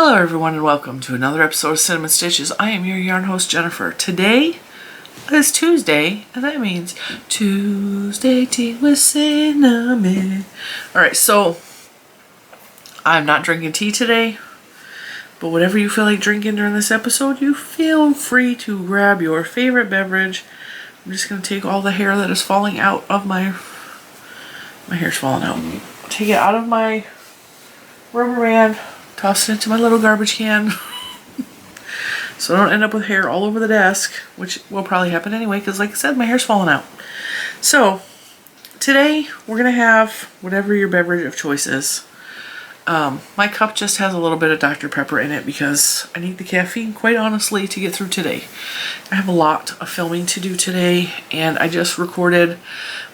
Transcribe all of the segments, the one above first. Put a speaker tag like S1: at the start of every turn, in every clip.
S1: Hello everyone and welcome to another episode of Cinnamon Stitches. I am your yarn host Jennifer. Today is Tuesday and that means Tuesday tea with cinnamon. Alright, so I'm not drinking tea today, but whatever you feel like drinking during this episode, you feel free to grab your favorite beverage. I'm just going to take all the hair that is falling out of my hair's falling out. Take it out of my rubber band. Toss it into my little garbage can so I don't end up with hair all over the desk, which will probably happen anyway because like I said, my hair's falling out. So today we're going to have whatever your beverage of choice is. My cup just has a little bit of Dr. Pepper in it because I need the caffeine, quite honestly, to get through today. I have a lot of filming to do today and I just recorded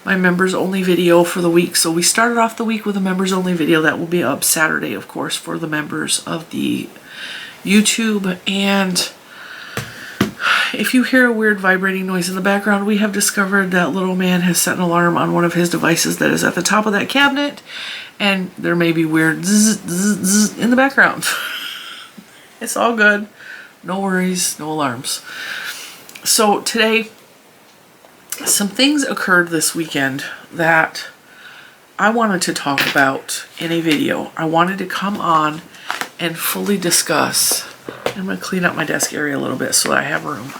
S1: my members only video for the week. So we started off the week with a members only video that will be up Saturday, of course, for the members of the YouTube. And if you hear a weird vibrating noise in the background, we have discovered that little man has set an alarm on one of his devices that is at the top of that cabinet, and there may be weird zzz, zzz, zzz in the background. It's all good. No worries, no alarms. So today, some things occurred this weekend that I wanted to talk about in a video. I wanted to come on and fully discuss. I'm going to clean up my desk area a little bit so that I have room.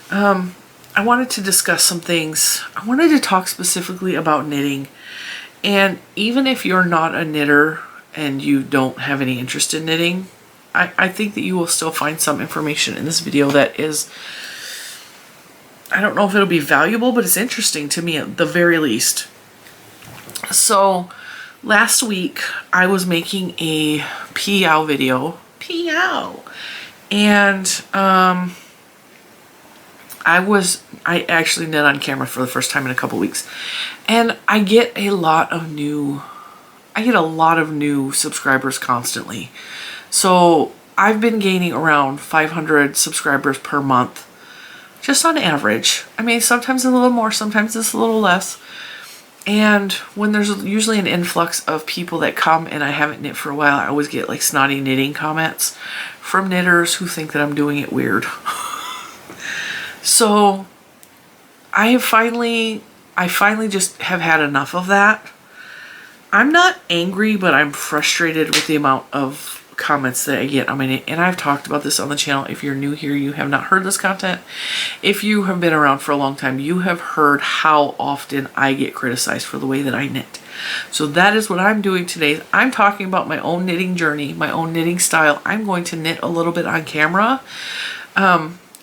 S1: I wanted to discuss some things. I wanted to talk specifically about knitting. And even if you're not a knitter and you don't have any interest in knitting, I think that you will still find some information in this video that is, I don't know if it'll be valuable, but it's interesting to me at the very least. So last week I was making a POW video. POW! And I actually knit on camera for the first time in a couple weeks. And I get a lot of new subscribers constantly. So I've been gaining around 500 subscribers per month, just on average. I mean, sometimes a little more, sometimes it's a little less. And when there's usually an influx of people that come and I haven't knit for a while, I always get like snotty knitting comments from knitters who think that I'm doing it weird. So I finally just have had enough of that. I'm not angry, but I'm frustrated with the amount of comments that I get. I mean, and I've talked about this on the channel. If you're new here, you have not heard this content. If you have been around for a long time, you have heard how often I get criticized for the way that I knit. So that is what I'm doing today. I'm talking about my own knitting journey, my own knitting style. I'm going to knit a little bit on camera.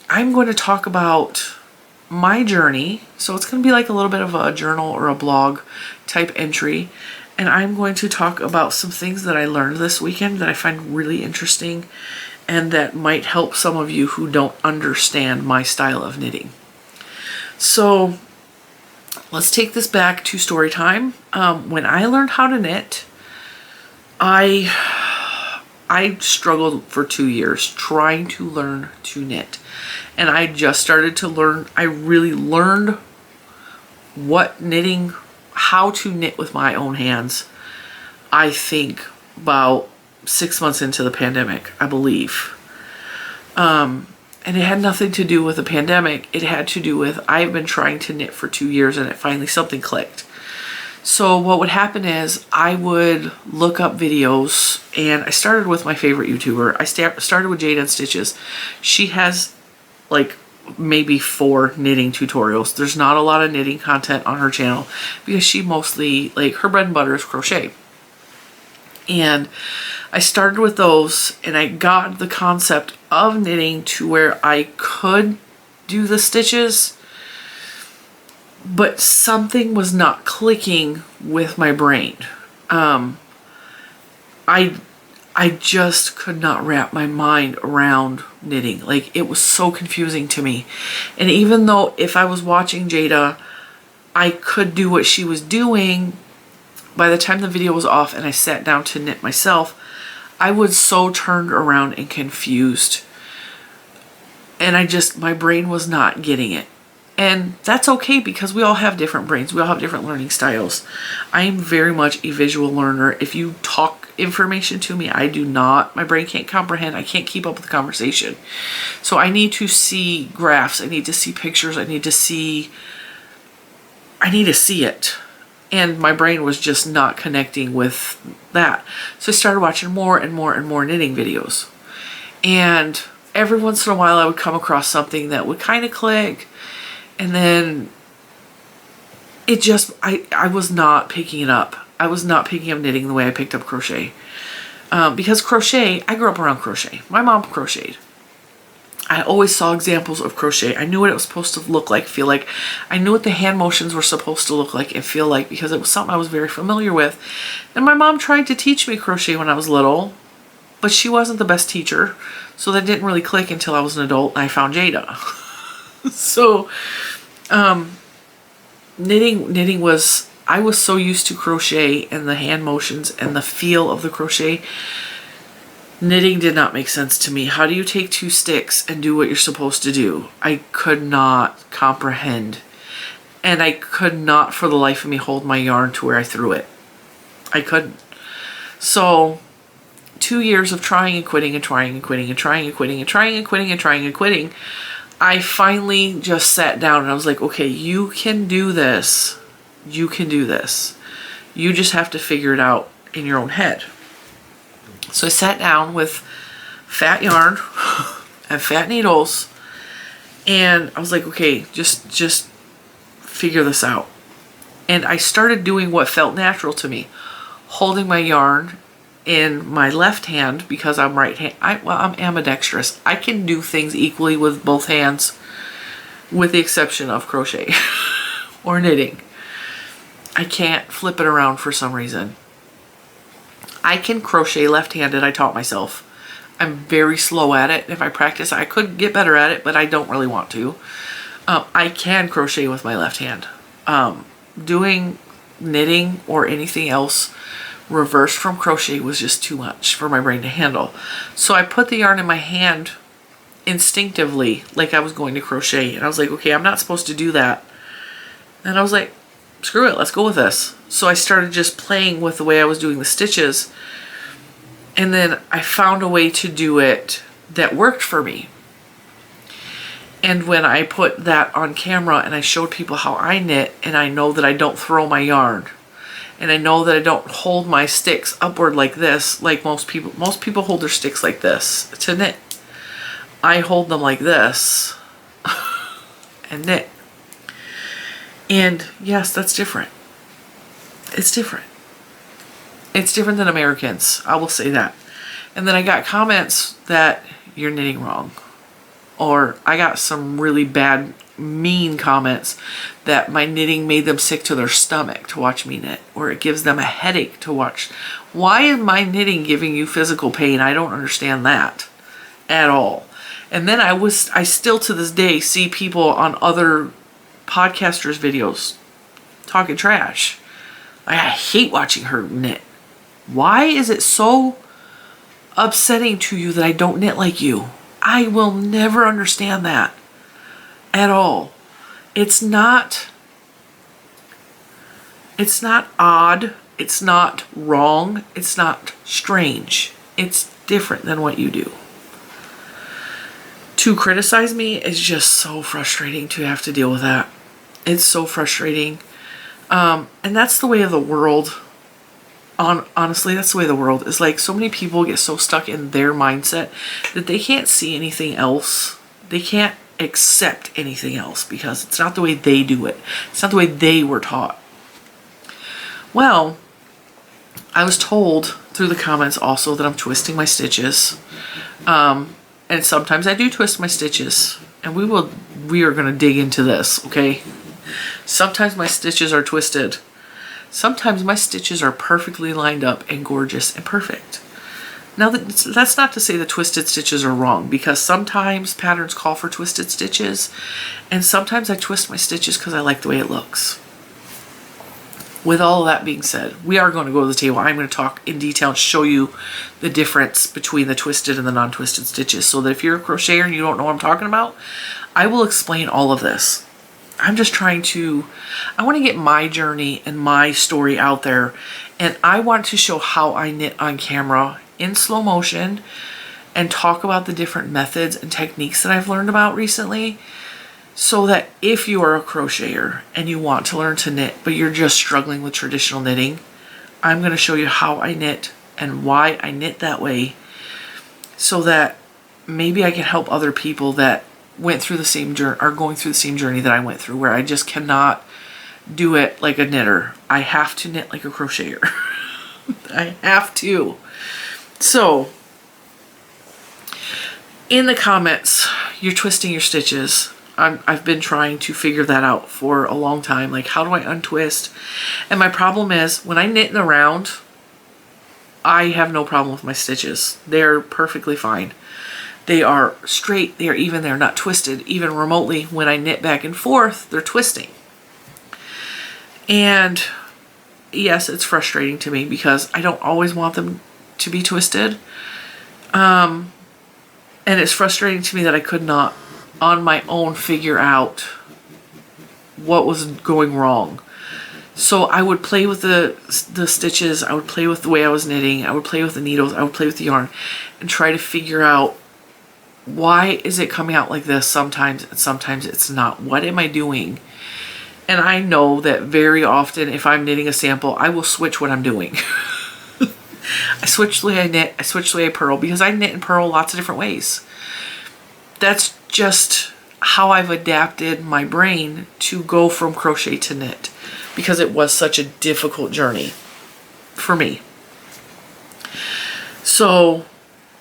S1: I'm going to talk about my journey. So it's going to be like a little bit of a journal or a blog type entry. And I'm going to talk about some things that I learned this weekend that I find really interesting and that might help some of you who don't understand my style of knitting. So let's take this back to story time. When I learned how to knit, I struggled for 2 years trying to learn to knit. And I just started to learn, I really learned how to knit with my own hands, I think about 6 months into the pandemic, I believe. And it had nothing to do with the pandemic. It had to do with, I've been trying to knit for 2 years and finally something clicked. So what would happen is I would look up videos, and I started with my favorite YouTuber. I started with Lilo N Stitches. She has like maybe 4 knitting tutorials. There's not a lot of knitting content on her channel because she mostly, like, her bread and butter is crochet. And I started with those and I got the concept of knitting to where I could do the stitches, but something was not clicking with my brain. I just could not wrap my mind around knitting. Like, it was so confusing to me. And even though if I was watching Jada, I could do what she was doing, by the time the video was off and I sat down to knit myself, I was so turned around and confused. And my brain was not getting it. And that's okay because we all have different brains. We all have different learning styles. I am very much a visual learner. If you talk information to me, I do not. My brain can't comprehend. I can't keep up with the conversation. So I need to see graphs. I need to see pictures. I need to see it. And my brain was just not connecting with that. So I started watching more and more and more knitting videos. And every once in a while I would come across something that would kind of click. And then it just, I was not picking it up. I was not picking up knitting the way I picked up crochet. Because crochet, I grew up around crochet. My mom crocheted. I always saw examples of crochet. I knew what it was supposed to look like, feel like. I knew what the hand motions were supposed to look like and feel like because it was something I was very familiar with. And my mom tried to teach me crochet when I was little, but she wasn't the best teacher. So that didn't really click until I was an adult and I found Jada. So, knitting was, I was so used to crochet and the hand motions and the feel of the crochet. Knitting did not make sense to me. How do you take 2 sticks and do what you're supposed to do? I could not comprehend. And I could not for the life of me hold my yarn to where I threw it. I couldn't. So 2 years of trying and quitting and trying and quitting and trying and quitting and trying and quitting and trying and quitting, I finally just sat down and I was like, okay, you can do this. You can do this. You just have to figure it out in your own head. So I sat down with fat yarn and fat needles and I was like, okay, just figure this out. And I started doing what felt natural to me. Holding my yarn in my left hand because I'm right hand. I'm ambidextrous. I can do things equally with both hands with the exception of crochet or knitting. I can't flip it around for some reason. I can crochet left-handed, I taught myself. I'm very slow at it. If I practice, I could get better at it, but I don't really want to. I can crochet with my left hand. Doing knitting or anything else reversed from crochet was just too much for my brain to handle. So I put the yarn in my hand instinctively, like I was going to crochet. And I was like, okay, I'm not supposed to do that. And I was like, screw it, let's go with this. So I started just playing with the way I was doing the stitches. And then I found a way to do it that worked for me. And when I put that on camera and I showed people how I knit, and I know that I don't throw my yarn, and I know that I don't hold my sticks upward like this, like most people hold their sticks like this to knit. I hold them like this and knit. And yes, that's different. It's different. It's different than Americans, I will say that. And then I got comments that you're knitting wrong. Or I got some really bad, mean comments that my knitting made them sick to their stomach to watch me knit. Or it gives them a headache to watch. Why is my knitting giving you physical pain? I don't understand that at all. And then I still to this day see people on other podcasters' videos talking trash. I hate watching her knit. Why is it so upsetting to you that I don't knit like you? I will never understand that at all. It's not odd. It's not wrong. It's not strange. It's different than what you do. To criticize me is just so frustrating to have to deal with that. It's so frustrating. And that's the way of the world. Honestly, that's the way of the world is. Like, so many people get so stuck in their mindset that they can't see anything else. They can't accept anything else because it's not the way they do it. It's not the way they were taught. Well, I was told through the comments also that I'm twisting my stitches. And sometimes I do twist my stitches. And we are going to dig into this, okay? Sometimes my stitches are twisted. Sometimes my stitches are perfectly lined up and gorgeous and perfect. Now, that's not to say the twisted stitches are wrong, because sometimes patterns call for twisted stitches, and sometimes I twist my stitches because I like the way it looks. With all of that being said, we are going to go to the table. I'm going to talk in detail and show you the difference between the twisted and the non-twisted stitches, so that if you're a crocheter and you don't know what I'm talking about, I will explain all of this. I'm just trying to, I want to get my journey and my story out there. And I want to show how I knit on camera in slow motion and talk about the different methods and techniques that I've learned about recently, so that if you are a crocheter and you want to learn to knit, but you're just struggling with traditional knitting, I'm going to show you how I knit and why I knit that way, so that maybe I can help other people that went through the same journey, are going through the same journey that I went through, where I just cannot do it like a knitter. I have to knit like a crocheter. I have to. So, in the comments, you're twisting your stitches. I've been trying to figure that out for a long time. Like, how do I untwist? And my problem is, when I knit in the round, I have no problem with my stitches. They're perfectly fine. They are straight, they are even, they're not twisted, even remotely. When I knit back and forth, they're twisting. And yes, it's frustrating to me because I don't always want them to be twisted. And it's frustrating to me that I could not, on my own, figure out what was going wrong. So I would play with the stitches, I would play with the way I was knitting, I would play with the needles, I would play with the yarn, and try to figure out, why is it coming out like this sometimes and sometimes it's not? What am I doing? And I know that very often if I'm knitting a sample, I will switch what I'm doing. I switch the way I knit, I switch the way I purl, because I knit and purl lots of different ways. That's just how I've adapted my brain to go from crochet to knit, because it was such a difficult journey for me. So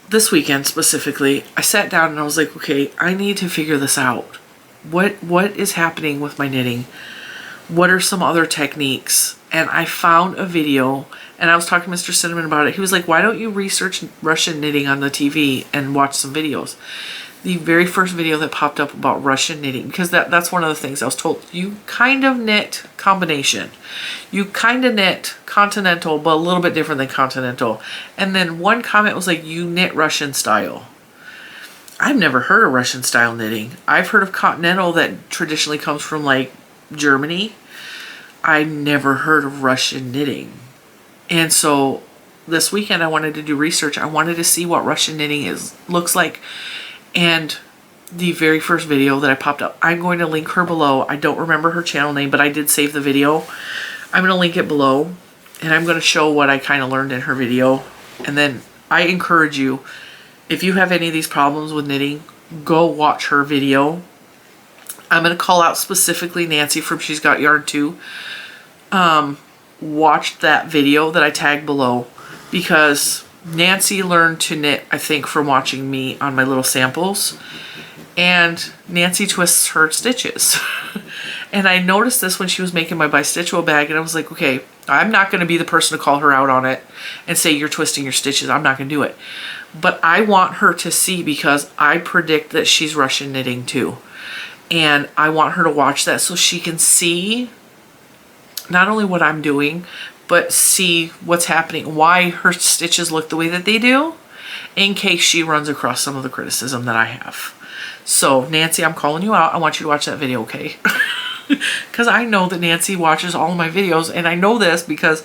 S1: this weekend specifically, I sat down and I was like, okay, I need to figure this out. What is happening with my knitting? What are some other techniques? And I found a video, and I was talking to Mr. Cinnamon about it. He was like, why don't you research Russian knitting on the TV and watch some videos? The very first video that popped up about Russian knitting, because that's one of the things I was told. You kind of knit combination. You kind of knit continental, but a little bit different than continental. And then one comment was like, you knit Russian style. I've never heard of Russian style knitting. I've heard of continental that traditionally comes from like Germany. I never heard of Russian knitting. And so this weekend I wanted to do research. I wanted to see what Russian knitting looks like. And the very first video that I popped up, I'm going to link her below. I don't remember her channel name, but I did save the video. I'm going to link it below, and I'm going to show what I kind of learned in her video. And then I encourage you, if you have any of these problems with knitting, go watch her video. I'm going to call out specifically Nancy from She's Got Yarn Too. Watch that video that I tagged below, because Nancy learned to knit, I think, from watching me on my little samples. And Nancy twists her stitches. And I noticed this when she was making my bi-stitch-o bag, and I was like, okay, I'm not going to be the person to call her out on it and say you're twisting your stitches. I'm not going to do it. But I want her to see, because I predict that she's Russian knitting too. And I want her to watch that so she can see not only what I'm doing, but see what's happening, why her stitches look the way that they do, in case she runs across some of the criticism that I have. So Nancy, I'm calling you out. I want you to watch that video, okay? Because I know that Nancy watches all of my videos, and I know this because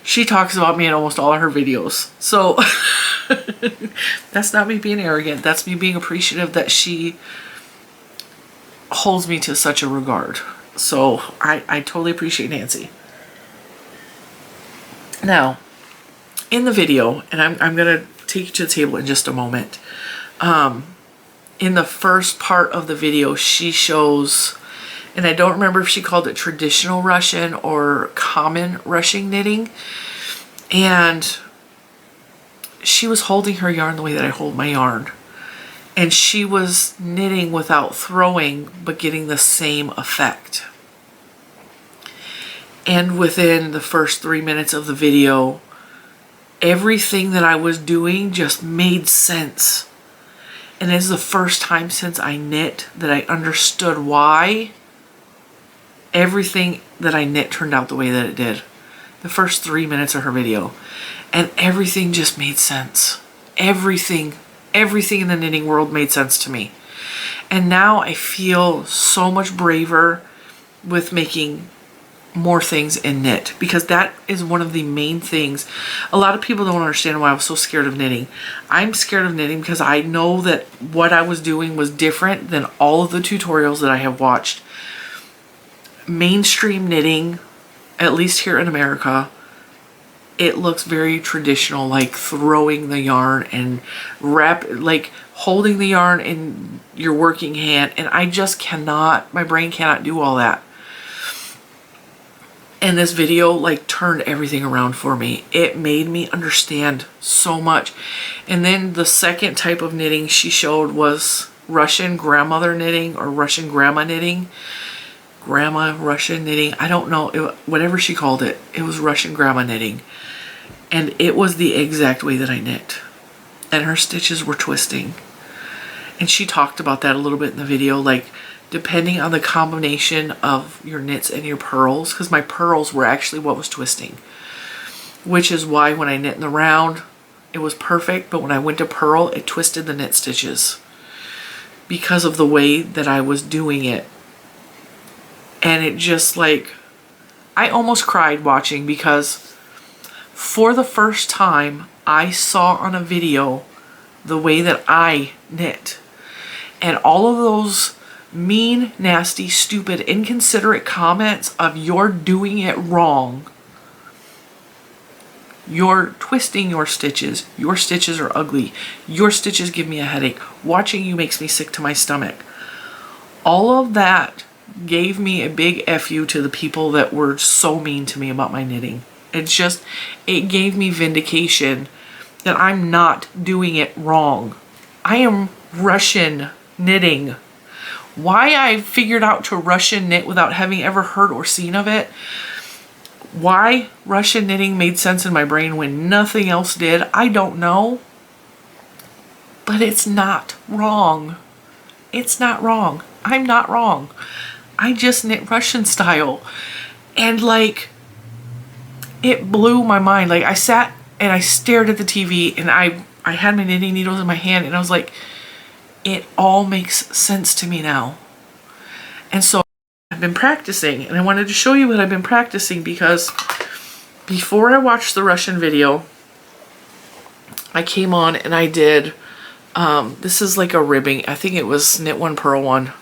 S1: she talks about me in almost all of her videos. So that's not me being arrogant. That's me being appreciative that she holds me to such a regard. So I totally appreciate Nancy. Now, in the video, and I'm going to take you to the table in just a moment. In the first part of the video, she shows, and I don't remember if she called it traditional Russian or common Russian knitting. And she was holding her yarn the way that I hold my yarn. And she was knitting without throwing, but getting the same effect. And within the first 3 minutes of the video, everything that I was doing just made sense. And it's the first time since I knit that I understood why everything that I knit turned out the way that it did. The first 3 minutes of her video. And everything just made sense. Everything in the knitting world made sense to me. And now I feel so much braver with making more things in knit, because that is one of the main things. A lot of people don't understand why I was so scared of knitting. I'm scared of knitting because I know that what I was doing was different than all of the tutorials that I have watched. Mainstream knitting, at least here in America, it looks very traditional, like throwing the yarn and like holding the yarn in your working hand, and I just cannot, my brain cannot do all that. And this video like turned everything around for me. It made me understand so much. And then the second type of knitting she showed was Russian grandmother knitting, or Russian grandma knitting. Grandma Russian knitting. I don't know. Whatever she called it. It was Russian grandma knitting. And it was the exact way that I knit. And her stitches were twisting. And she talked about that a little bit in the video. Like, depending on the combination of your knits and your purls, because my purls were actually what was twisting, which is why when I knit in the round it was perfect, but when I went to purl it twisted the knit stitches because of the way that I was doing it. And it just, like, I almost cried watching, because for the first time I saw on a video the way that I knit, and all of those mean, nasty, stupid, inconsiderate comments of "you're doing it wrong, you're twisting your stitches are ugly, your stitches give me a headache, watching you makes me sick to my stomach," all of that gave me a big FU to the people that were so mean to me about my knitting. It gave me vindication that I'm not doing it wrong. I am Russian knitting. Why I figured out to Russian knit without having ever heard or seen of it, why Russian knitting made sense in my brain when nothing else did, I don't know. But it's not wrong. It's not wrong. I'm not wrong. I just knit Russian style. And like, it blew my mind. Like, I sat and I stared at the TV, and I had my knitting needles in my hand, and I was like, it all makes sense to me now. And so I've been practicing, and I wanted to show you what I've been practicing, because before I watched the Russian video, I came on and I did, this is like a ribbing. I think it was knit one, purl one.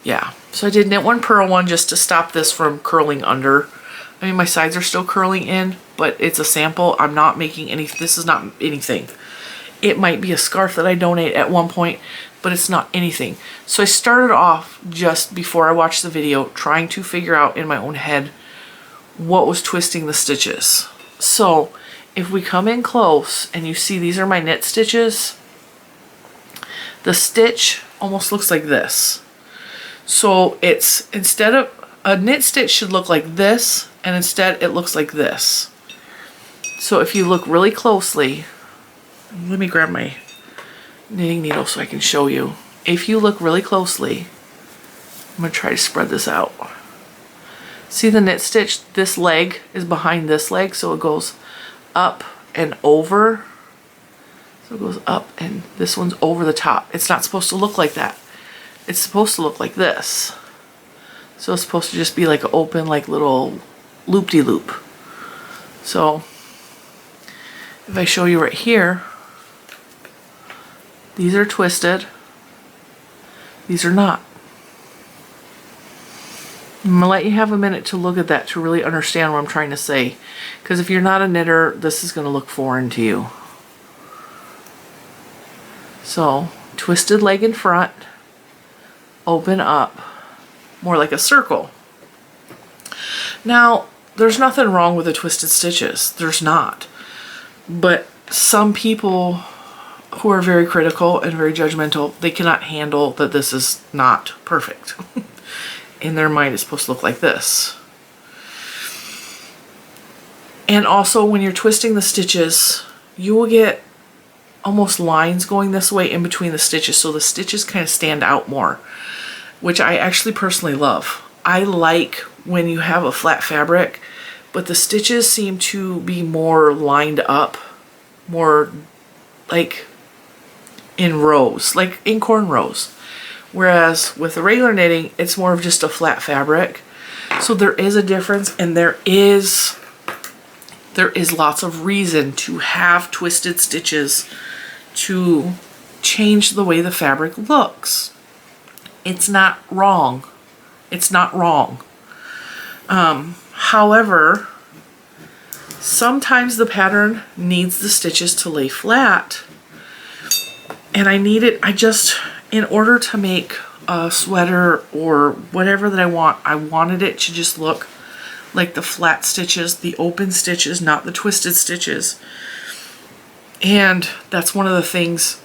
S1: Yeah. So I did knit one, purl one, just to stop this from curling under. I mean, my sides are still curling in, but it's a sample. I'm not making any, this is not anything. It might be a scarf that I donate at one point, but it's not anything. So I started off just before I watched the video trying to figure out in my own head what was twisting the stitches. So if we come in close and you see these are my knit stitches, the stitch almost looks like this. So it's, instead of, a knit stitch should look like this, and instead it looks like this. So if you look really closely, let me grab my knitting needle so I can show you. If you look really closely, I'm going to try to spread this out. See the knit stitch? This leg is behind this leg, so it goes up and over. So it goes up, and this one's over the top. It's not supposed to look like that. It's supposed to look like this. So it's supposed to just be like an open, like little loop-de-loop. So if I show you right here, these are twisted. These are not. I'm going to let you have a minute to look at that to really understand what I'm trying to say. Because if you're not a knitter, this is going to look foreign to you. So, twisted leg in front, open up, more like a circle. Now, there's nothing wrong with the twisted stitches. There's not. But some people who are very critical and very judgmental, they cannot handle that this is not perfect. In their mind, it's supposed to look like this. And also, when you're twisting the stitches, you will get almost lines going this way in between the stitches, so the stitches kind of stand out more, which I actually personally love. I like when you have a flat fabric, but the stitches seem to be more lined up, more like in rows, like in corn rows. Whereas with the regular knitting, it's more of just a flat fabric. So there is a difference, and there is lots of reason to have twisted stitches to change the way the fabric looks. It's not wrong. It's not wrong. However, sometimes the pattern needs the stitches to lay flat, and in order to make a sweater or whatever that I wanted it to just look like the flat stitches, the open stitches, not the twisted stitches. And that's one of the things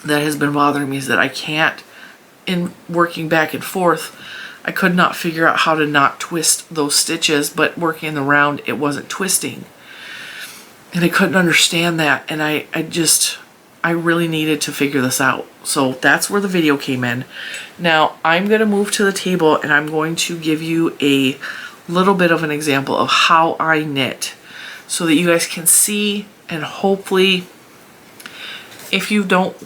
S1: that has been bothering me, is that I can't, in working back and forth, I could not figure out how to not twist those stitches, but working in the round, it wasn't twisting. And I couldn't understand that, and I really needed to figure this out. So that's where the video came in. Now I'm going to move to the table, and I'm going to give you a little bit of an example of how I knit, so that you guys can see, and hopefully if you don't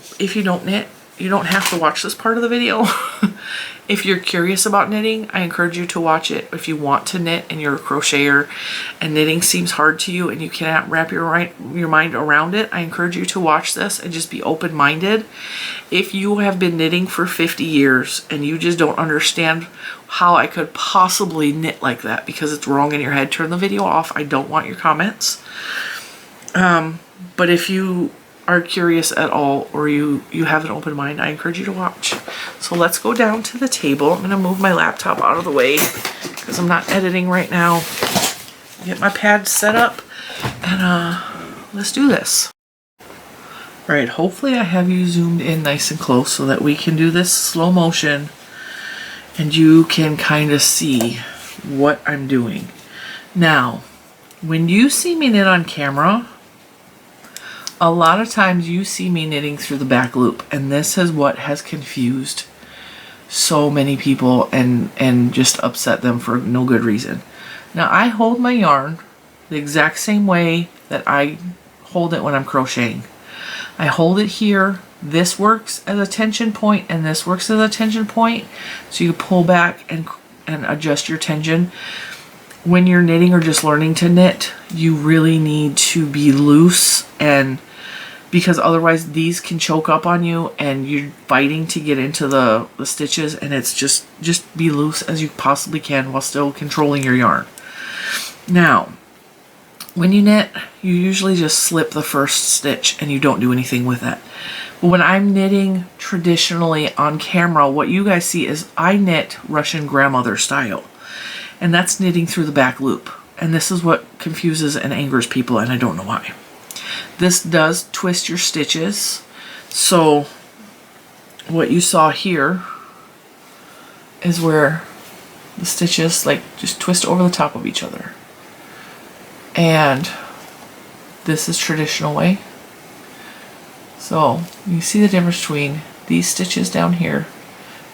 S1: knit, you don't have to watch this part of the video. If you're curious about knitting, I encourage you to watch it. If you want to knit and you're a crocheter and knitting seems hard to you and you cannot wrap your mind around it, I encourage you to watch this and just be open-minded. If you have been knitting for 50 years and you just don't understand how I could possibly knit like that because it's wrong in your head, turn the video off. I don't want your comments. But if you are curious at all, or you have an open mind, I encourage you to watch. So let's go down to the table. I'm gonna move my laptop out of the way because I'm not editing right now. Get my pad set up, and let's do this. All right, hopefully I have you zoomed in nice and close so that we can do this slow motion and you can kind of see what I'm doing. Now, when you see me knit on camera, a lot of times you see me knitting through the back loop, and this is what has confused so many people and just upset them for no good reason. Now I hold my yarn the exact same way that I hold it when I'm crocheting. I hold it here. This works as a tension point, and this works as a tension point, so you pull back and adjust your tension. When you're knitting or just learning to knit, you really need to be loose, and because otherwise these can choke up on you and you're fighting to get into the stitches, and it's just be loose as you possibly can while still controlling your yarn. Now, when you knit, you usually just slip the first stitch and you don't do anything with it. But when I'm knitting traditionally on camera, what you guys see is I knit Russian grandmother style, and that's knitting through the back loop. And this is what confuses and angers people, and I don't know why. This does twist your stitches. So what you saw here is where the stitches like just twist over the top of each other. And this is traditional way. So you see the difference between these stitches down here.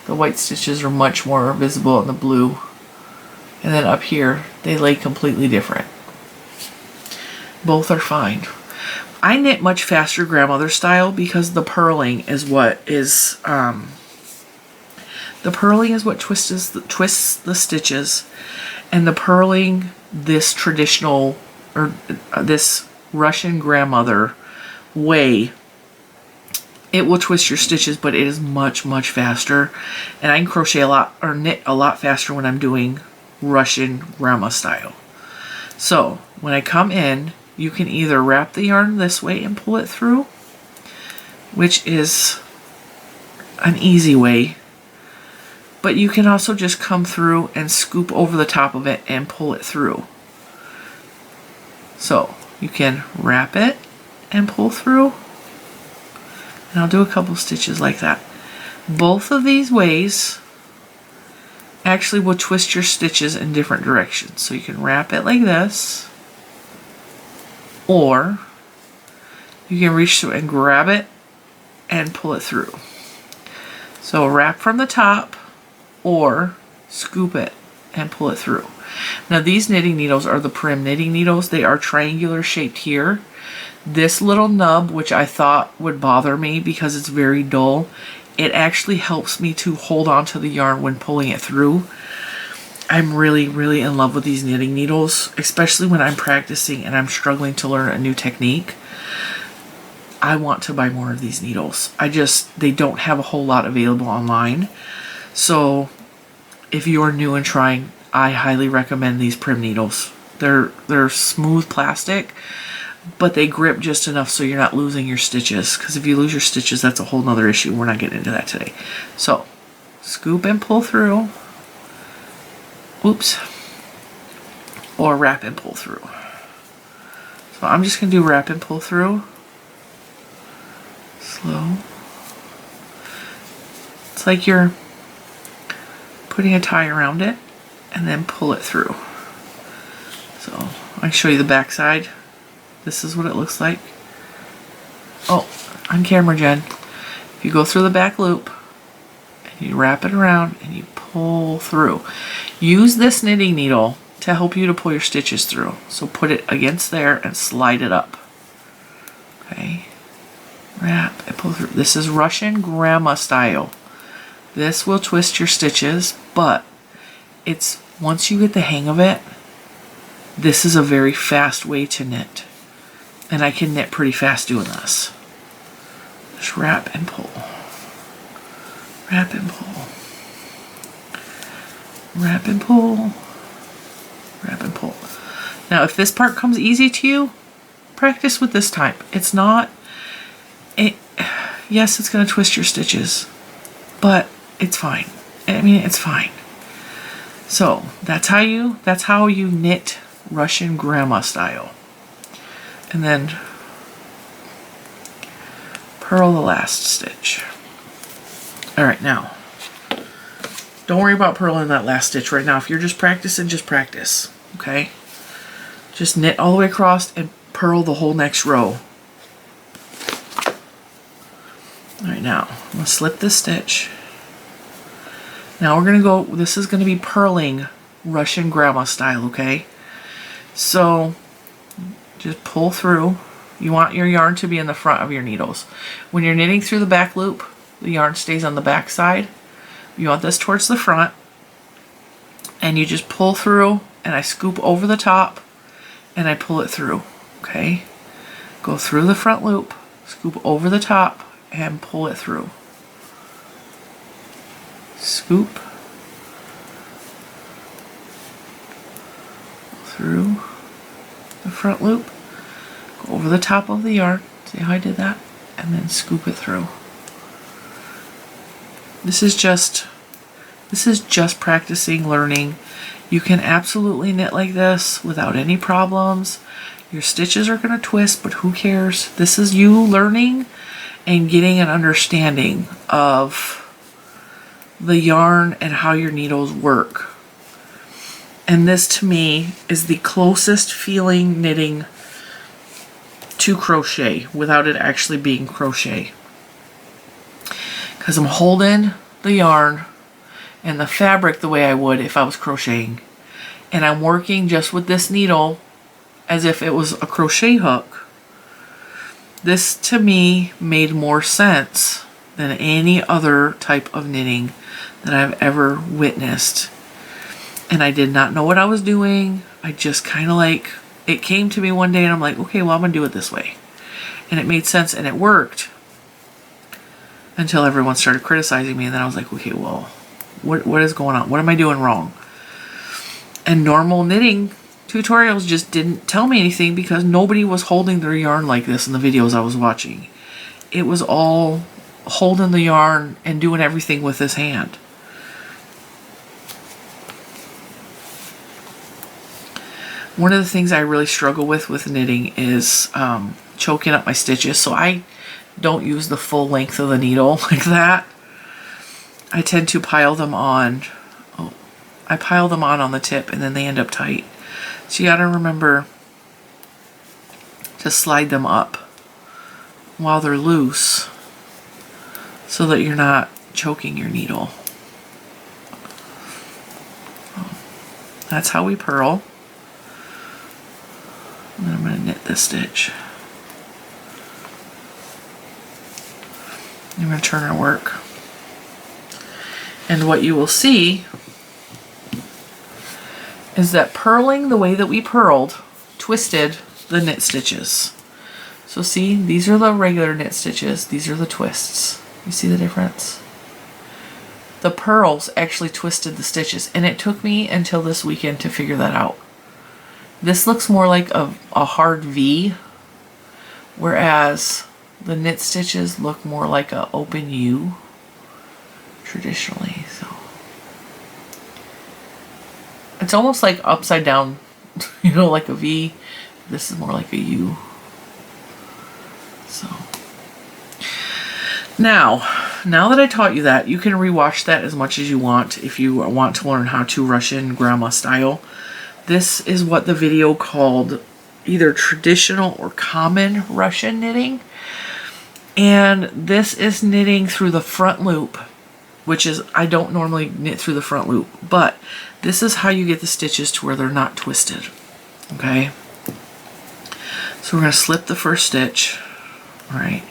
S1: The white stitches are much more visible in the blue. And then up here, they lay completely different. Both are fine. I knit much faster grandmother style because the purling is what is, twists the stitches, and the purling, this traditional, or this Russian grandmother way, it will twist your stitches, but it is much, much faster. And I can crochet a lot, or knit a lot faster when I'm doing Russian grandma style. So when I come in, you can either wrap the yarn this way and pull it through, which is an easy way, but you can also just come through and scoop over the top of it and pull it through. So you can wrap it and pull through, and I'll do a couple stitches like that. Both of these ways actually will twist your stitches in different directions. So you can wrap it like this, or you can reach through and grab it and pull it through. So wrap from the top or scoop it and pull it through. Now these knitting needles are the Prim knitting needles. They are triangular shaped here. This little nub, which I thought would bother me because it's very dull, it actually helps me to hold on to the yarn when pulling it through. I'm really, really in love with these knitting needles, especially when I'm practicing and I'm struggling to learn a new technique. I want to buy more of these needles. They don't have a whole lot available online. So if you're new and trying, I highly recommend these Prim needles. They're smooth plastic, but they grip just enough so you're not losing your stitches. Because if you lose your stitches, that's a whole nother issue. We're not getting into that today. So scoop and pull through. Oops. Or wrap and pull through. So I'm just going to do wrap and pull through. Slow. It's like you're putting a tie around it and then pull it through. So I can show you the back side. This is what it looks like. Oh, on camera, Jen. If you go through the back loop and you wrap it around and you pull through. Use this knitting needle to help you to pull your stitches through. So put it against there and slide it up. Okay. Wrap and pull through. This is Russian grandma style. This will twist your stitches, but it's once you get the hang of it, this is a very fast way to knit. And I can knit pretty fast doing this. Just wrap and pull. Wrap and pull. Wrap and pull. Wrap and pull. Now, if this part comes easy to you, practice with this type. It's not, yes, it's going to twist your stitches, but it's fine. I mean, it's fine. So that's how you knit Russian grandma style. And then purl the last stitch. All right, now, don't worry about purling that last stitch right now. If you're just practicing, just practice, okay? Just knit all the way across and purl the whole next row. All right, now, I'm gonna slip this stitch. Now we're gonna go, this is gonna be purling Russian grandma style, okay? So, just pull through. You want your yarn to be in the front of your needles. When you're knitting through the back loop, the yarn stays on the back side. You want this towards the front. And you just pull through, and I scoop over the top, and I pull it through, okay? Go through the front loop, scoop over the top, and pull it through. Scoop. Through the front loop. Go over the top of the yarn. See how I did that? And then scoop it through. This is just practicing, learning. You can absolutely knit like this without any problems. Your stitches are going to twist, but who cares? This is you learning and getting an understanding of the yarn and how your needles work. And this to me is the closest feeling knitting to crochet without it actually being crochet. Because I'm holding the yarn and the fabric the way I would if I was crocheting. And I'm working just with this needle as if it was a crochet hook. This to me made more sense than any other type of knitting that I've ever witnessed. And I did not know what I was doing. I just kind of like, it came to me one day and I'm like, okay, well, I'm going to do it this way. And it made sense and it worked. Until everyone started criticizing me, and then I was like, okay, well, what is going on? What am I doing wrong? And normal knitting tutorials just didn't tell me anything because nobody was holding their yarn like this in the videos I was watching. It was all holding the yarn and doing everything with this hand. One of the things I really struggle with knitting is choking up my stitches, so I don't use the full length of the needle like that. I tend to pile them on. Oh, I pile them on the tip and then they end up tight. So you gotta remember to slide them up while they're loose so that you're not choking your needle. That's how we purl. And then I'm gonna knit this stitch. I'm going to turn our work. And what you will see is that purling the way that we purled twisted the knit stitches. So see, these are the regular knit stitches, these are the twists. You see the difference? The purls actually twisted the stitches, and it took me until this weekend to figure that out. This looks more like a hard V, whereas the knit stitches look more like an open U traditionally. So it's almost like upside down, you know, like a V. This is more like a U. So now that I taught you that, you can rewatch that as much as you want if you want to learn how to Russian grandma style. This is what the video called either traditional or common Russian knitting. And this is knitting through the front loop, which is, I don't normally knit through the front loop, but this is how you get the stitches to where they're not twisted. Okay? So we're going to slip the first stitch. All right.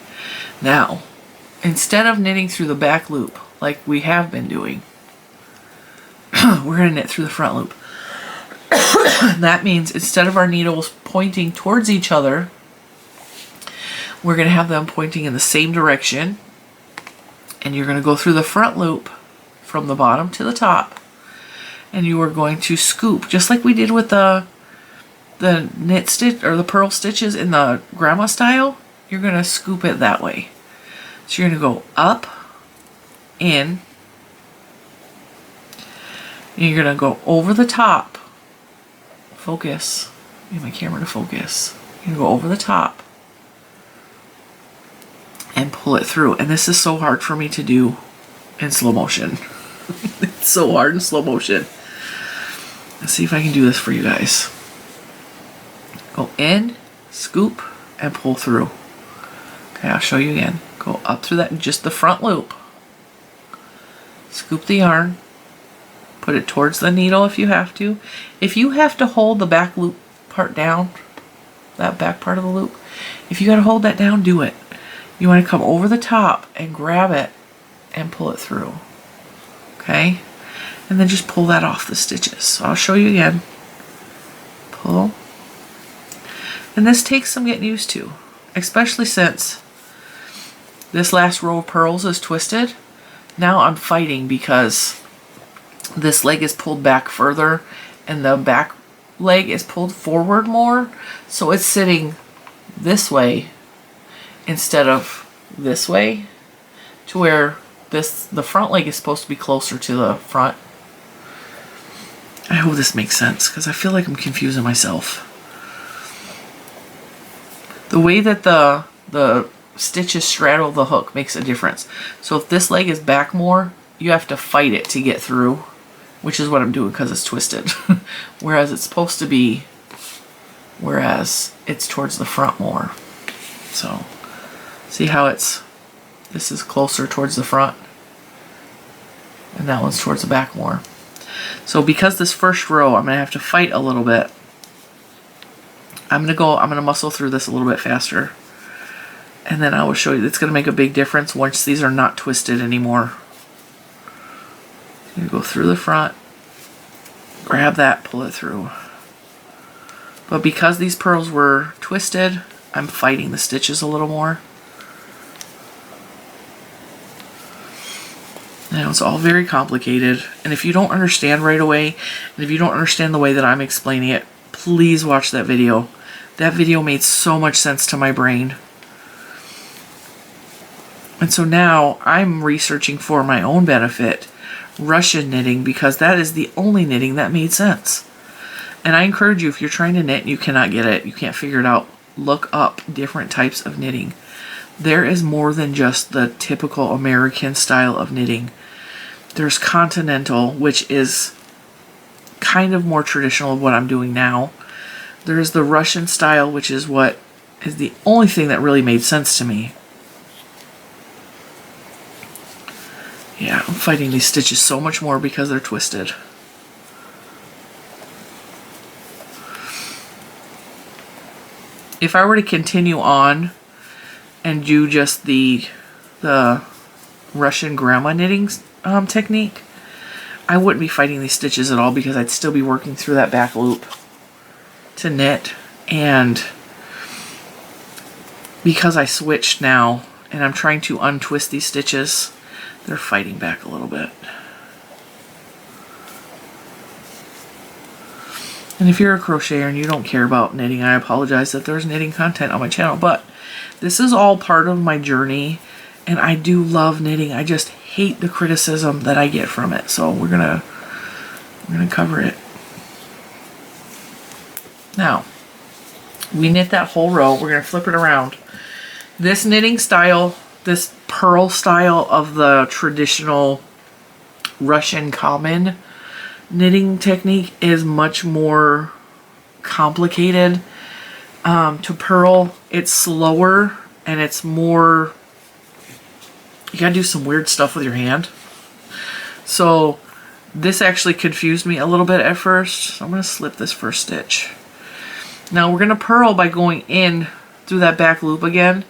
S1: Now, instead of knitting through the back loop like we have been doing, we're going to knit through the front loop. That means instead of our needles pointing towards each other, we're going to have them pointing in the same direction. And you're going to go through the front loop from the bottom to the top. And you are going to scoop, just like we did with the knit stitch or the purl stitches in the grandma style. You're going to scoop it that way. So you're going to go up, in, and you're going to go over the top. Focus. Get my camera to focus. You're going to go over the top and pull it through. And this is so hard for me to do in slow motion. It's so hard in slow motion. Let's see if I can do this for you guys. Go in, scoop, and pull through. Okay, I'll show you again. Go up through that, just the front loop. Scoop the yarn. Put it towards the needle if you have to. If you have to hold the back loop part down, that back part of the loop, if you got to hold that down, do it. You want to come over the top and grab it and pull it through. Okay? And then just pull that off the stitches. So I'll show you again. Pull. And this takes some getting used to, especially since this last row of purls is twisted. Now I'm fighting because this leg is pulled back further and the back leg is pulled forward more. So it's sitting this way instead of this way, to where the front leg is supposed to be closer to the front. I hope this makes sense because I feel like I'm confusing myself. The way that the stitches straddle the hook makes a difference. So if this leg is back more, you have to fight it to get through, which is what I'm doing because it's twisted. Whereas it's supposed to be, whereas it's towards the front more. So see how this is closer towards the front and that one's towards the back more. So because this first row, I'm going to have to fight a little bit. I'm going to muscle through this a little bit faster. And then I will show you, it's going to make a big difference once these are not twisted anymore. You go through the front, grab that, pull it through. But because these purls were twisted, I'm fighting the stitches a little more. Now it's all very complicated, and if you don't understand right away, and if you don't understand the way that I'm explaining it, please watch that video. That video made so much sense to my brain. And so now I'm researching for my own benefit Russian knitting, because that is the only knitting that made sense. And I encourage you, if you're trying to knit and you cannot get it, you can't figure it out, look up different types of knitting. There is more than just the typical American style of knitting. There's continental, which is kind of more traditional of what I'm doing now. There's the Russian style, which is what is the only thing that really made sense to me. Yeah, I'm fighting these stitches so much more because they're twisted. If I were to continue on and do just the Russian grandma knitting technique, I wouldn't be fighting these stitches at all because I'd still be working through that back loop to knit. And because I switched now and I'm trying to untwist these stitches, they're fighting back a little bit. And if you're a crocheter and you don't care about knitting, I apologize that there's knitting content on my channel, but this is all part of my journey, and I do love knitting. I just hate the criticism that I get from it. So we're gonna cover it. Now, we knit that whole row. We're gonna flip it around. This knitting style, this purl style of the traditional Russian common knitting technique is much more complicated to purl. It's slower and it's more, you gotta do some weird stuff with your hand. So this actually confused me a little bit at first. So I'm gonna slip this first stitch. Now we're gonna purl by going in through that back loop again,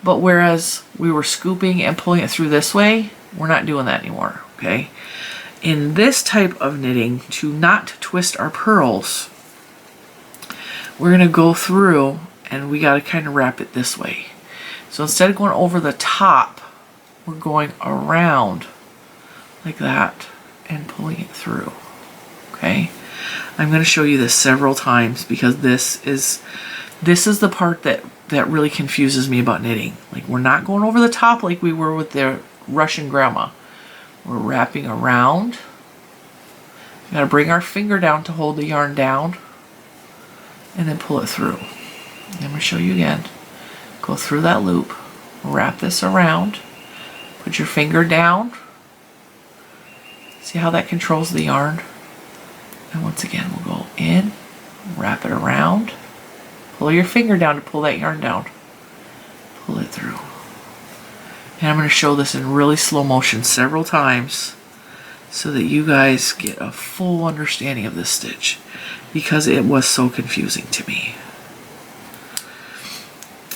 S1: but whereas we were scooping and pulling it through this way, we're not doing that anymore, okay? In this type of knitting, to not twist our purls, we're gonna go through and we gotta kind of wrap it this way. So instead of going over the top, we're going around like that and pulling it through, okay? I'm gonna show you this several times because this is the part that really confuses me about knitting. Like, we're not going over the top like we were with the Russian grandma. We're wrapping around. We gotta bring our finger down to hold the yarn down and then pull it through. I'm gonna show you again. Go through that loop, wrap this around, put your finger down. See how that controls the yarn? And once again, we'll go in, wrap it around, pull your finger down to pull that yarn down, pull it through. And I'm going to show this in really slow motion several times so that you guys get a full understanding of this stitch because it was so confusing to me.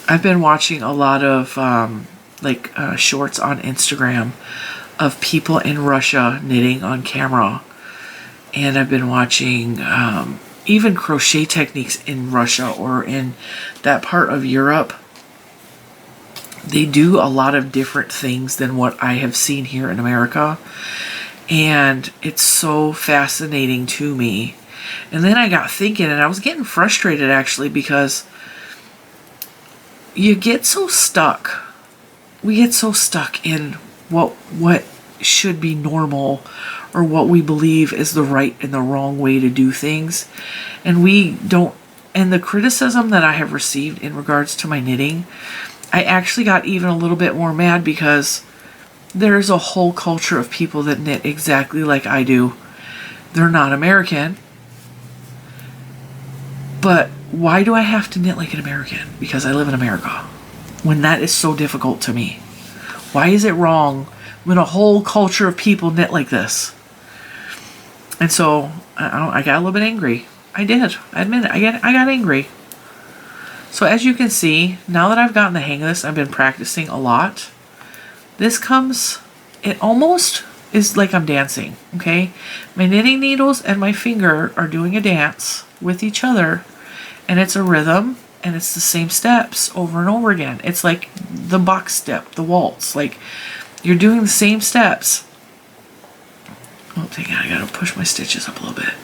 S1: I've been watching a lot of shorts on Instagram of people in Russia knitting on camera, and I've been watching even crochet techniques in Russia or in that part of Europe. They do a lot of different things than what I have seen here in America. And it's so fascinating to me. And then I got thinking, and I was getting frustrated actually, because you get so stuck. We get so stuck in what should be normal or what we believe is the right and the wrong way to do things. And we don't, and the criticism that I have received in regards to my knitting, I actually got even a little bit more mad because there's a whole culture of people that knit exactly like I do. They're not American. But why do I have to knit like an American? Because I live in America. When that is so difficult to me. Why is it wrong when a whole culture of people knit like this? And so I got a little bit angry. I did. I admit it. I got angry. So as you can see, now that I've gotten the hang of this, I've been practicing a lot. This comes, it almost is like I'm dancing, okay? My knitting needles and my finger are doing a dance with each other, and it's a rhythm, and it's the same steps over and over again. It's like the box step, the waltz. Like, you're doing the same steps. Oh, dang it, I gotta push my stitches up a little bit.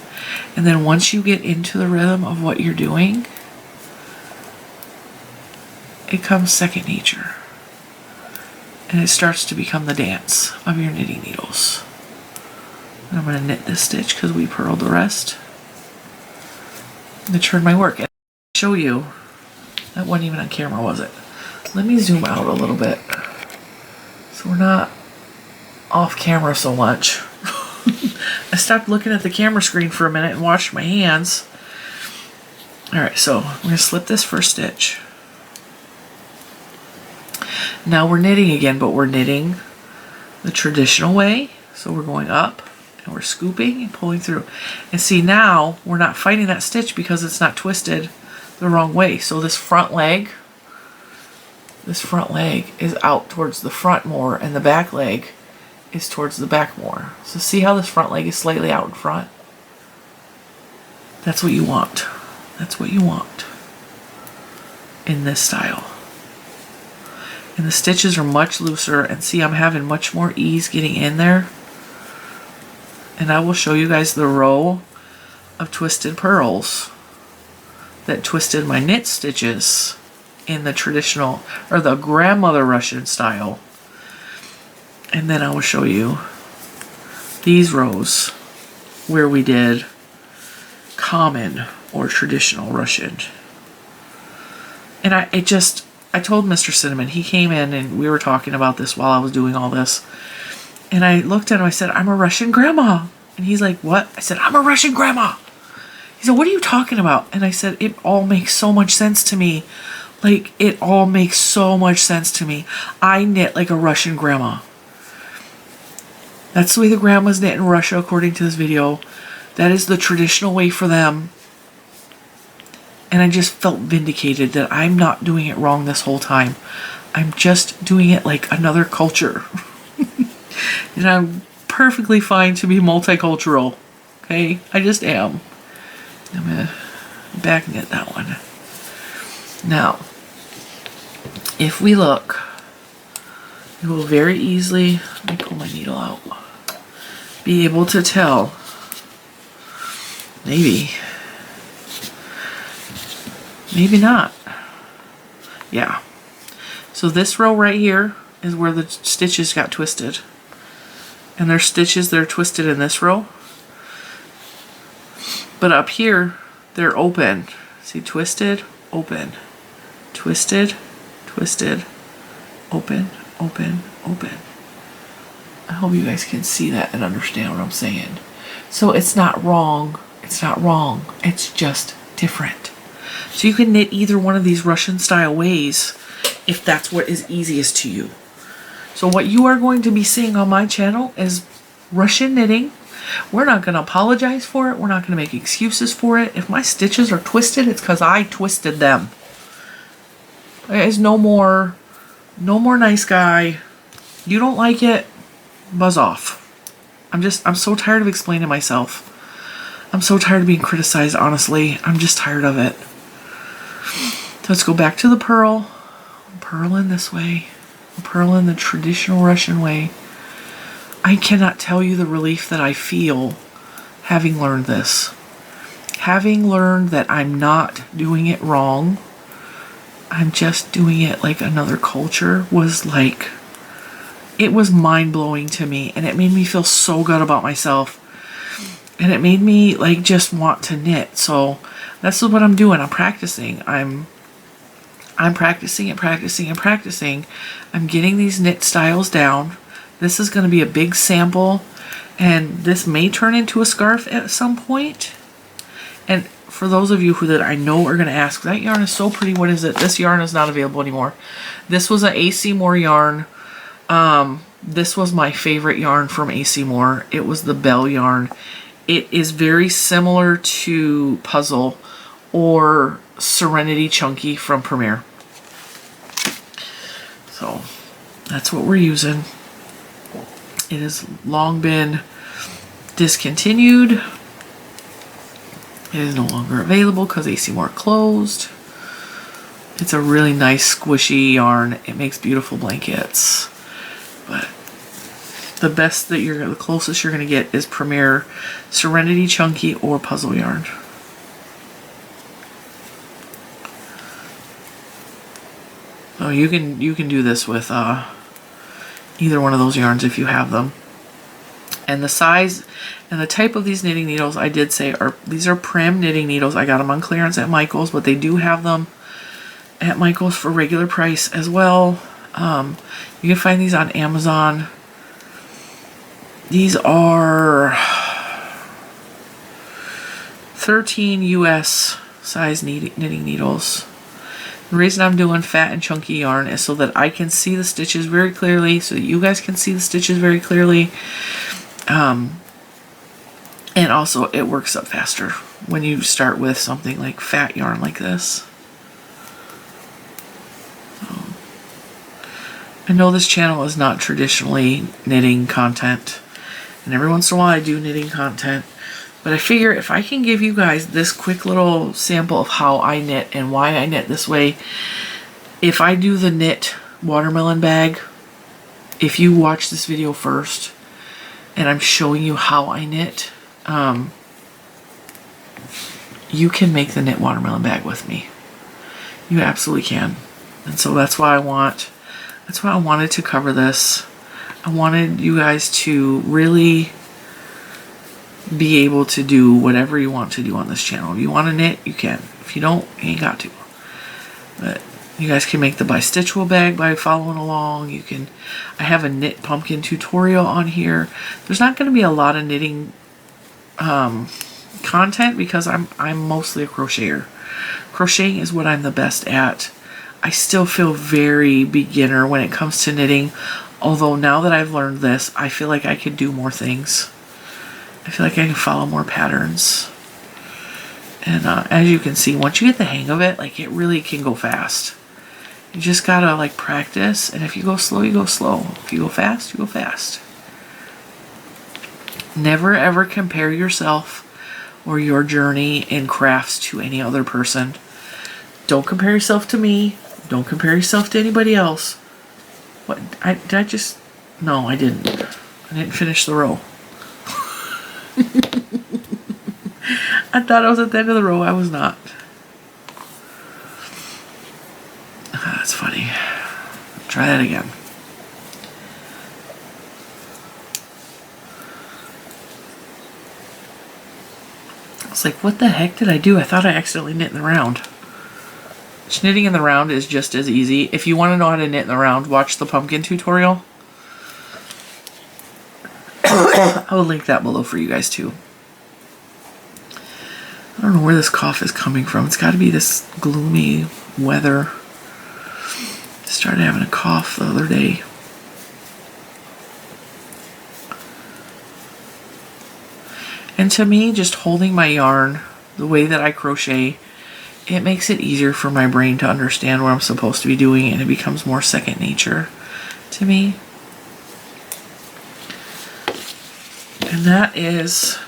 S1: And then once you get into the rhythm of what you're doing, it comes second nature. And it starts to become the dance of your knitting needles. And I'm going to knit this stitch because we purled the rest. I'm going to turn my work and show you. That wasn't even on camera, was it? Let me zoom out a little bit so we're not off camera so much. I stopped looking at the camera screen for a minute and washed my hands. Alright, so I'm going to slip this first stitch. Now we're knitting again, but we're knitting the traditional way. So we're going up and we're scooping and pulling through. And see, now we're not fighting that stitch because it's not twisted the wrong way. So this front leg is out towards the front more, and the back leg is towards the back more. So see how this front leg is slightly out in front? That's what you want. That's what you want in this style. And the stitches are much looser, and see, I'm having much more ease getting in there. And I will show you guys the row of twisted pearls that twisted my knit stitches in the traditional, or the grandmother Russian style. And then I will show you these rows where we did common or traditional Russian. And I told Mr. Cinnamon, he came in and we were talking about this while I was doing all this. And I looked at him, I said, I'm a Russian grandma. And he's like, what? I said, I'm a Russian grandma. He said, what are you talking about? And I said, it all makes so much sense to me. Like, it all makes so much sense to me. I knit like a Russian grandma. That's the way the grandmas knit in Russia, according to this video. That is the traditional way for them. And I just felt vindicated that I'm not doing it wrong this whole time. I'm just doing it like another culture. And I'm perfectly fine to be multicultural. Okay? I just am. I'm going to back knit that one. Now, if we look, you will very easily, let me pull my needle out, be able to tell, maybe not. Yeah. So this row right here is where the stitches got twisted. And there's stitches that are twisted in this row. But up here, they're open. See, twisted, open. Twisted, twisted, open, open, open. I hope you guys can see that and understand what I'm saying. So it's not wrong. It's not wrong. It's just different. So you can knit either one of these Russian style ways if that's what is easiest to you. So what you are going to be seeing on my channel is Russian knitting. We're not going to apologize for it. We're not going to make excuses for it. If my stitches are twisted, it's because I twisted them. There's no more nice guy. You don't like it, buzz off. I'm so tired of explaining myself. I'm so tired of being criticized, honestly. I'm just tired of it. So let's go back to the purl. Purl in this way. Purl in the traditional Russian way. I cannot tell you the relief that I feel having learned this. Having learned that I'm not doing it wrong. I'm just doing it like another culture was like, it was mind-blowing to me, and it made me feel so good about myself. And it made me like just want to knit. So that's what I'm doing. I'm practicing. I'm practicing and practicing and practicing. I'm getting these knit styles down. This is going to be a big sample, and this may turn into a scarf at some point. And for those of you that I know are going to ask, that yarn is so pretty, what is it? This yarn is not available anymore. This was an AC Moore yarn. This was my favorite yarn from AC Moore. It was the Bell yarn. It is very similar to Puzzle or Serenity Chunky from Premier. So that's what we're using. It has long been discontinued. It is no longer available because AC Moore closed. It's a really nice squishy yarn. It makes beautiful blankets. But the closest you're gonna get is Premier Serenity Chunky or Puzzle yarn. So you can do this with either one of those yarns if you have them. And the size and the type of these knitting needles, I did say, these are Prim knitting needles. I got them on clearance at Michael's, but they do have them at Michael's for regular price as well. You can find these on Amazon. These are 13 US size knitting needles. The reason I'm doing fat and chunky yarn is so that I can see the stitches very clearly, so that you guys can see the stitches very clearly. And also it works up faster when you start with something like fat yarn like this. I know this channel is not traditionally knitting content, and every once in a while I do knitting content, but I figure if I can give you guys this quick little sample of how I knit and why I knit this way, if I do the knit watermelon bag, if you watch this video first and I'm showing you how I knit, you can make the knit watermelon bag with me. You absolutely can. And so that's why I wanted to cover this. I wanted you guys to really be able to do whatever you want to do on this channel. If you want to knit, you can. If you don't, you ain't got to. But you guys can make the by Stitchable bag by following along. You can, I have a knit pumpkin tutorial on here. There's not going to be a lot of knitting content because I'm mostly a crocheter. Crocheting is what I'm the best at. I still feel very beginner when it comes to knitting, although now that I've learned this, I feel like I could do more things. I feel like I can follow more patterns. And as you can see, once you get the hang of it, like, it really can go fast. You just gotta, like, practice, and if you go slow, you go slow. If you go fast, you go fast. Never ever compare yourself or your journey in crafts to any other person. Don't compare yourself to me. Don't compare yourself to anybody else. What? Did I just... No, I didn't. I didn't finish the row. I thought I was at the end of the row. I was not. That's funny. Try that again. I was like, what the heck did I do? I thought I accidentally knit in the round. Knitting in the round is just as easy. If you want to know how to knit in the round, watch the pumpkin tutorial. I will link that below for you guys too. I don't know where this cough is coming from. It's got to be this gloomy weather. Started having a cough the other day. And to me, just holding my yarn the way that I crochet, it makes it easier for my brain to understand what I'm supposed to be doing, and it becomes more second nature to me. And that is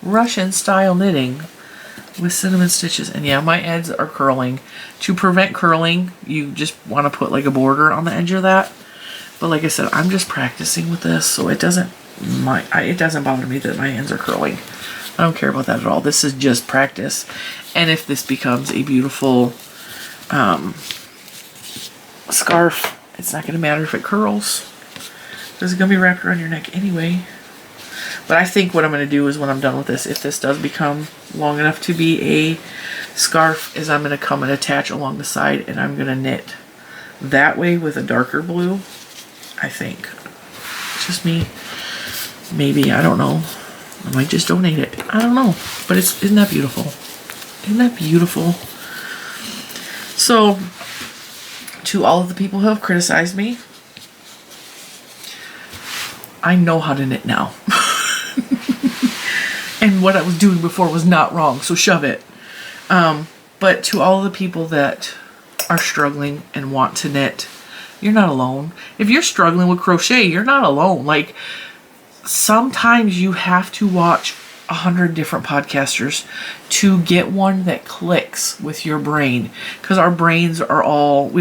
S1: Russian style knitting with cinnamon stitches. And yeah, my ends are curling. To prevent curling, you just want to put like a border on the edge of that. But like I said, I'm just practicing with this, so it doesn't bother me that my ends are curling. I don't care about that at all. This is just practice. And if this becomes a beautiful scarf, it's not going to matter if it curls. This is going to be wrapped around your neck anyway. But I think what I'm going to do is when I'm done with this, if this does become long enough to be a scarf, is I'm going to come and attach along the side, and I'm going to knit that way with a darker blue, I think. It's just me. Maybe, I don't know. I might just donate it. I don't know. But isn't that beautiful? Isn't that beautiful? So, to all of the people who have criticized me, I know how to knit now. And what I was doing before was not wrong, so shove it. But to all the people that are struggling and want to knit, you're not alone. If you're struggling with crochet, you're not alone. Like, sometimes you have to watch 100 different podcasters to get one that clicks with your brain. Because our brains we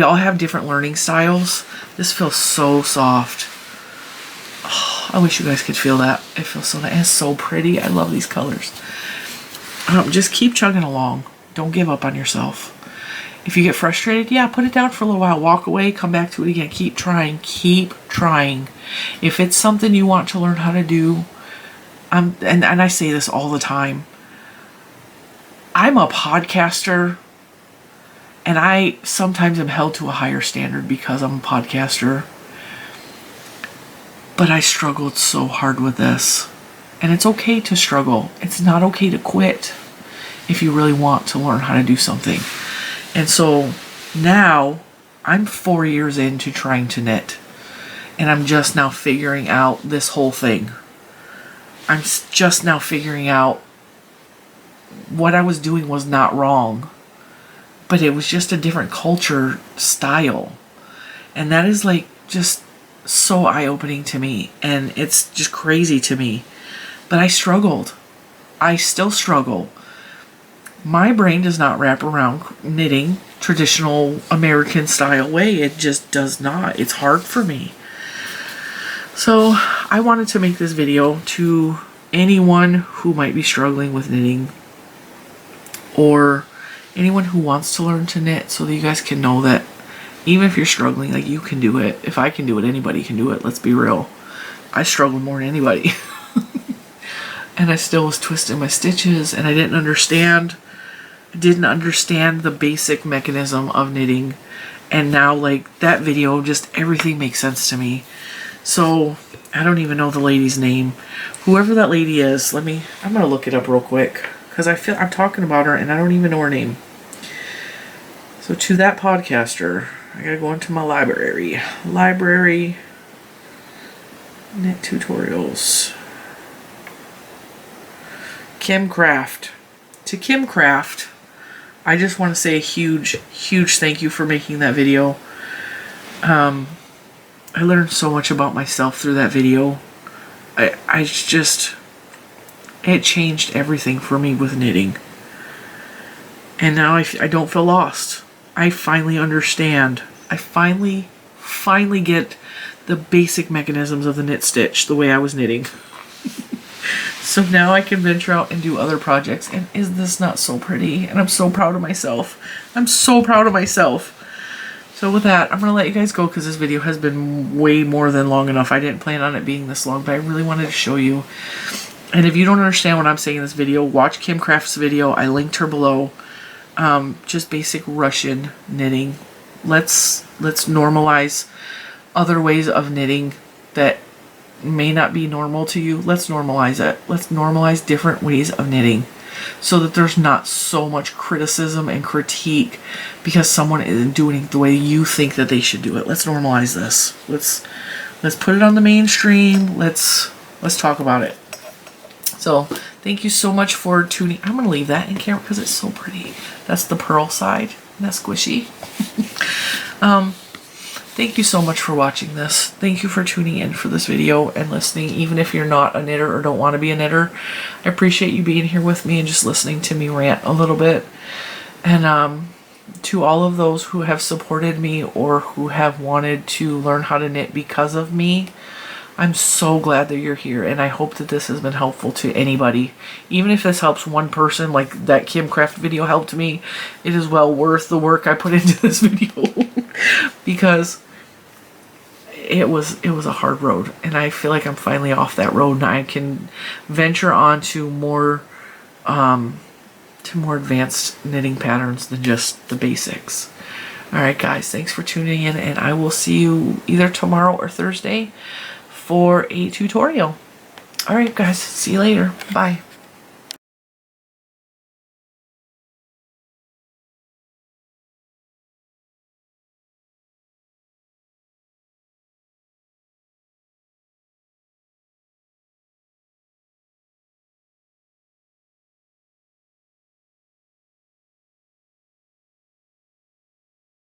S1: all have different learning styles. This feels so soft. I wish you guys could feel that. It feels so nice. It's so pretty. I love these colors. Just keep chugging along. Don't give up on yourself. If you get frustrated, yeah, put it down for a little while. Walk away. Come back to it again. Keep trying. Keep trying. If it's something you want to learn how to do, and I say this all the time, I'm a podcaster, and I sometimes am held to a higher standard because I'm a podcaster. But I struggled so hard with this. And it's okay to struggle. It's not okay to quit if you really want to learn how to do something. And so now I'm 4 years into trying to knit. And I'm just now figuring out this whole thing. I'm just now figuring out what I was doing was not wrong. But it was just a different culture style. And that is like just so eye-opening to me, and it's just crazy to me. But I struggled. I still struggle. My brain does not wrap around knitting traditional American style way. It just does not. It's hard for me. So I wanted to make this video to anyone who might be struggling with knitting, or anyone who wants to learn to knit, so that you guys can know that even if you're struggling, like, you can do it. If I can do it, anybody can do it. Let's be real. I struggled more than anybody. And I still was twisting my stitches, and I didn't understand the basic mechanism of knitting. And now, like, that video, just everything makes sense to me. So I don't even know the lady's name. Whoever that lady is, I'm gonna look it up real quick, because I feel I'm talking about her and I don't even know her name. So to that podcaster, I gotta go into my library. Library knit tutorials. Kim Craft. To Kim Craft, I just want to say a huge thank you for making that video. I learned so much about myself through that video. It changed everything for me with knitting. And now I don't feel lost. I finally understand. I finally get the basic mechanisms of the knit stitch the way I was knitting. So now I can venture out and do other projects. And is this not so pretty? And I'm so proud of myself. I'm so proud of myself. So with that, I'm going to let you guys go, because this video has been way more than long enough. I didn't plan on it being this long, but I really wanted to show you. And if you don't understand what I'm saying in this video, watch Kim Craft's video. I linked her below. Just basic Russian knitting. Let's normalize other ways of knitting that may not be normal to you. Let's normalize it. Let's normalize different ways of knitting, so that there's not so much criticism and critique because someone isn't doing it the way you think that they should do it. Let's normalize this. Let's put it on the mainstream. Let's talk about it. So thank you so much for tuning. I'm going to leave that in camera because it's so pretty. That's the pearl side. Isn't that squishy? Thank you so much for watching this. Thank you for tuning in for this video and listening, even if you're not a knitter or don't want to be a knitter. I appreciate you being here with me and just listening to me rant a little bit. And to all of those who have supported me or who have wanted to learn how to knit because of me, I'm so glad that you're here, and I hope that this has been helpful to anybody. Even if this helps one person, like that Kim Craft video helped me, it is well worth the work I put into this video. Because it was a hard road, and I feel like I'm finally off that road, and I can venture on to more advanced knitting patterns than just the basics. Alright guys, thanks for tuning in, and I will see you either tomorrow or Thursday for a tutorial. Alright guys, see you later. Bye.